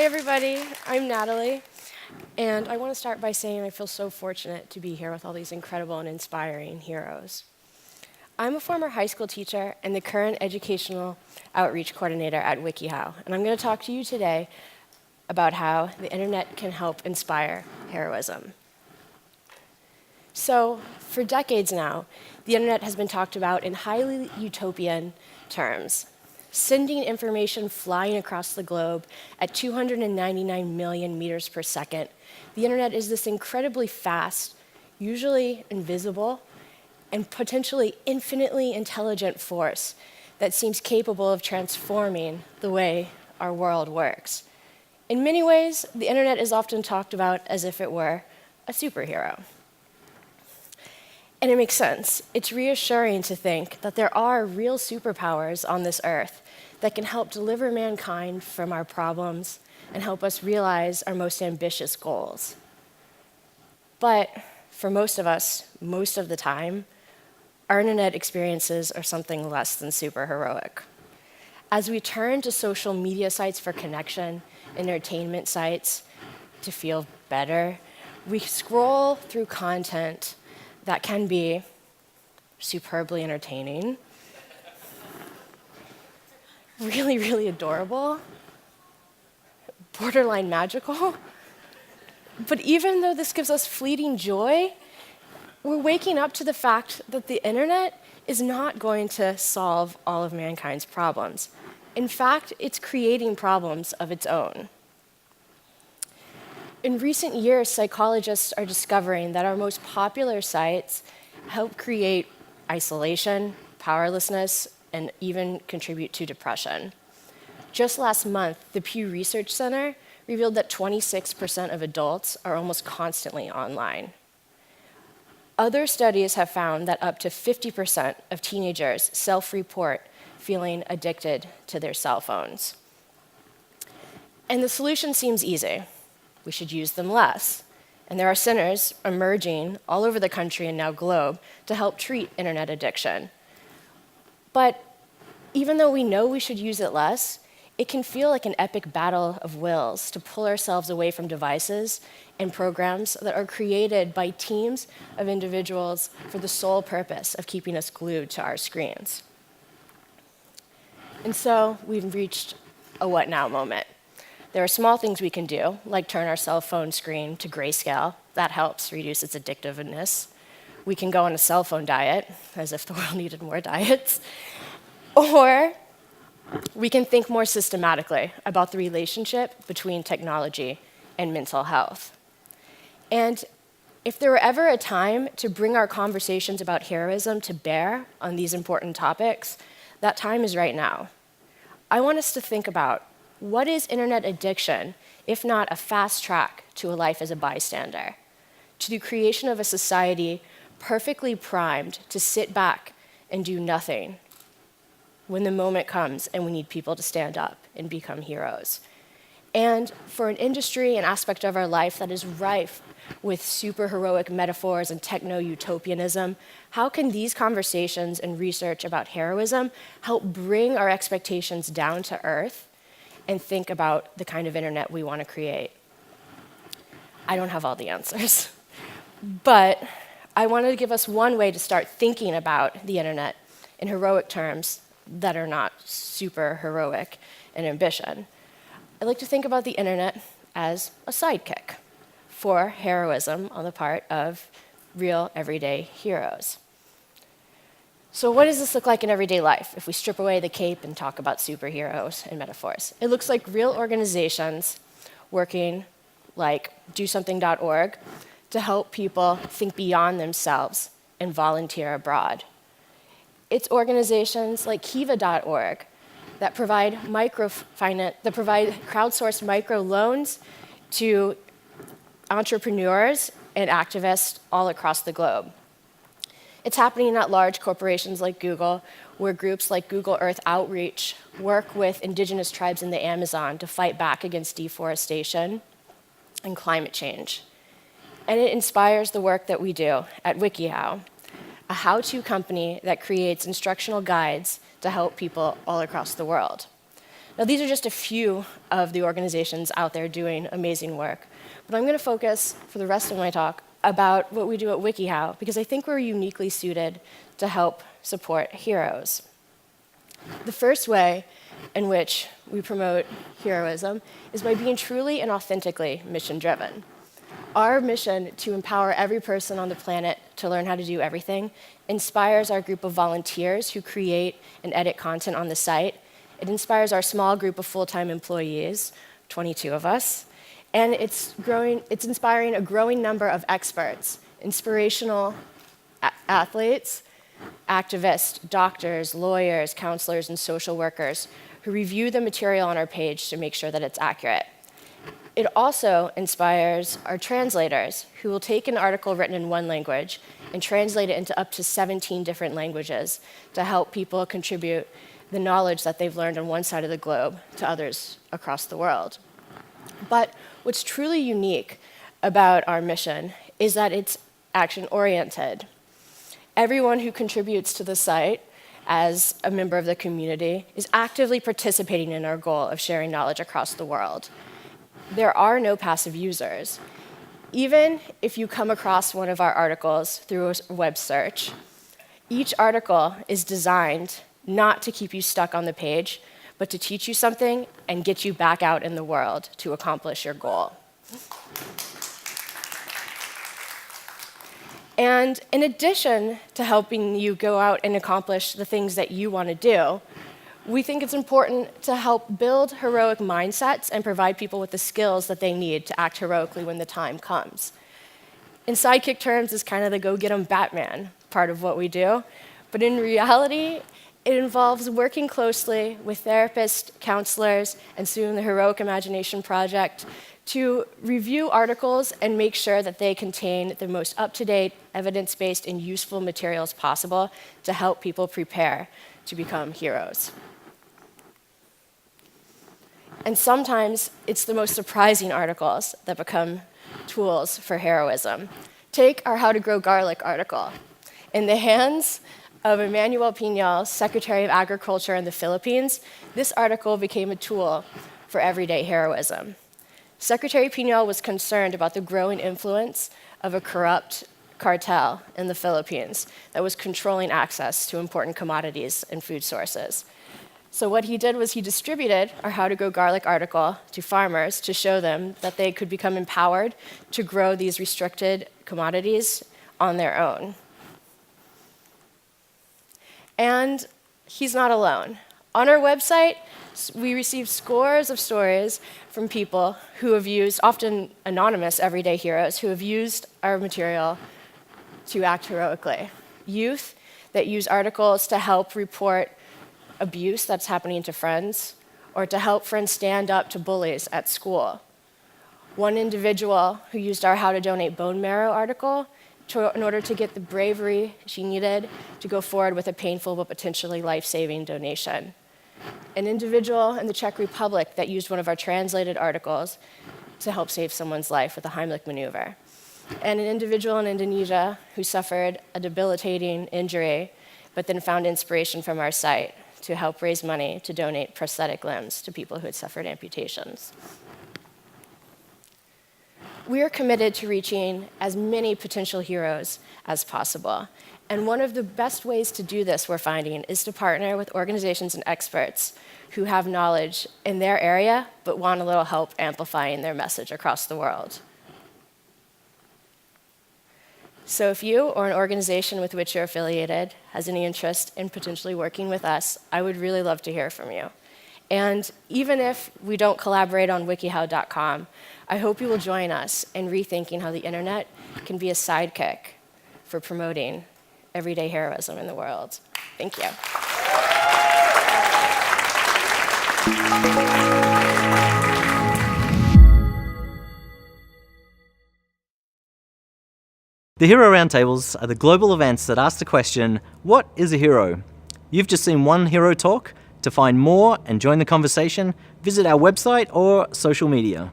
Hi, everybody. I'm Natalie, and I want to start by saying I feel so fortunate to be here with all these incredible and inspiring heroes. I'm a former high school teacher and the current educational outreach coordinator at WikiHow, and I'm going to talk to you today about how the internet can help inspire heroism. So, for decades now, the internet has been talked about in highly utopian terms. Sending information flying across the globe at 299 million meters per second, the internet is this incredibly fast, usually invisible, and potentially infinitely intelligent force that seems capable of transforming the way our world works. In many ways, the internet is often talked about as if it were a superhero. And it makes sense. It's reassuring to think that there are real superpowers on this earth that can help deliver mankind from our problems and help us realize our most ambitious goals. But for most of us, most of the time, our internet experiences are something less than superheroic. As we turn to social media sites for connection, entertainment sites to feel better, we scroll through content that can be superbly entertaining, really, really adorable, borderline magical. But even though this gives us fleeting joy, we're waking up to the fact that the internet is not going to solve all of mankind's problems. In fact, it's creating problems of its own. In recent years, psychologists are discovering that our most popular sites help create isolation, powerlessness, and even contribute to depression. Just last month, the Pew Research Center revealed that 26% of adults are almost constantly online. Other studies have found that up to 50% of teenagers self-report feeling addicted to their cell phones. And the solution seems easy. We should use them less. And there are centers emerging all over the country and now globe to help treat internet addiction. But even though we know we should use it less, it can feel like an epic battle of wills to pull ourselves away from devices and programs that are created by teams of individuals for the sole purpose of keeping us glued to our screens. And so we've reached a what now moment. There are small things we can do, like turn our cell phone screen to grayscale. That helps reduce its addictiveness. We can go on a cell phone diet, as if the world needed more diets. Or we can think more systematically about the relationship between technology and mental health. And if there were ever a time to bring our conversations about heroism to bear on these important topics, that time is right now. I want us to think about what is internet addiction, if not a fast track to a life as a bystander, to the creation of a society perfectly primed to sit back and do nothing when the moment comes and we need people to stand up and become heroes. And for an industry and aspect of our life that is rife with superheroic metaphors and techno-utopianism, how can these conversations and research about heroism help bring our expectations down to earth and think about the kind of internet we want to create? I don't have all the answers, but I wanted to give us one way to start thinking about the internet in heroic terms that are not super heroic in ambition. I like to think about the internet as a sidekick for heroism on the part of real everyday heroes. So what does this look like in everyday life if we strip away the cape and talk about superheroes and metaphors? It looks like real organizations working like DoSomething.org to help people think beyond themselves and volunteer abroad. It's organizations like Kiva.org that provide crowdsourced microloans to entrepreneurs and activists all across the globe. It's happening at large corporations like Google, where groups like Google Earth Outreach work with indigenous tribes in the Amazon to fight back against deforestation and climate change. And it inspires the work that we do at WikiHow, a how-to company that creates instructional guides to help people all across the world. Now, these are just a few of the organizations out there doing amazing work, but I'm going to focus for the rest of my talk about what we do at WikiHow, because I think we're uniquely suited to help support heroes. The first way in which we promote heroism is by being truly and authentically mission-driven. Our mission to empower every person on the planet to learn how to do everything inspires our group of volunteers who create and edit content on the site. It inspires our small group of full-time employees, 22 of us, and it's inspiring a growing number of experts, inspirational athletes, activists, doctors, lawyers, counselors, and social workers who review the material on our page to make sure that it's accurate. It also inspires our translators, who will take an article written in one language and translate it into up to 17 different languages to help people contribute the knowledge that they've learned on one side of the globe to others across the world. But what's truly unique about our mission is that it's action-oriented. Everyone who contributes to the site as a member of the community is actively participating in our goal of sharing knowledge across the world. There are no passive users. Even if you come across one of our articles through a web search, each article is designed not to keep you stuck on the page, but to teach you something and get you back out in the world to accomplish your goal. And in addition to helping you go out and accomplish the things that you want to do, we think it's important to help build heroic mindsets and provide people with the skills that they need to act heroically when the time comes. In sidekick terms, it's kind of the go-get-'em Batman part of what we do, but in reality, it involves working closely with therapists, counselors, and soon the Heroic Imagination Project to review articles and make sure that they contain the most up-to-date, evidence-based, and useful materials possible to help people prepare to become heroes. And sometimes it's the most surprising articles that become tools for heroism. Take our How to Grow Garlic article. In the hands of Emmanuel Piñol, Secretary of Agriculture in the Philippines, this article became a tool for everyday heroism. Secretary Piñol was concerned about the growing influence of a corrupt cartel in the Philippines that was controlling access to important commodities and food sources. So what he did was he distributed our How to Grow Garlic article to farmers to show them that they could become empowered to grow these restricted commodities on their own. And he's not alone. On our website, we receive scores of stories from people who have used, often anonymous everyday heroes, who have used our material to act heroically. Youth that use articles to help report abuse that's happening to friends, or to help friends stand up to bullies at school. One individual who used our How to Donate Bone Marrow article in order to get the bravery she needed to go forward with a painful but potentially life-saving donation. An individual in the Czech Republic that used one of our translated articles to help save someone's life with a Heimlich maneuver. And an individual in Indonesia who suffered a debilitating injury, but then found inspiration from our site to help raise money to donate prosthetic limbs to people who had suffered amputations. We are committed to reaching as many potential heroes as possible. And one of the best ways to do this, we're finding, is to partner with organizations and experts who have knowledge in their area, but want a little help amplifying their message across the world. So if you or an organization with which you're affiliated has any interest in potentially working with us, I would really love to hear from you. And even if we don't collaborate on wikihow.com, I hope you will join us in rethinking how the internet can be a sidekick for promoting everyday heroism in the world. Thank you. The Hero Roundtables are the global events that ask the question, what is a hero? You've just seen one hero talk. To find more and join the conversation, visit our website or social media.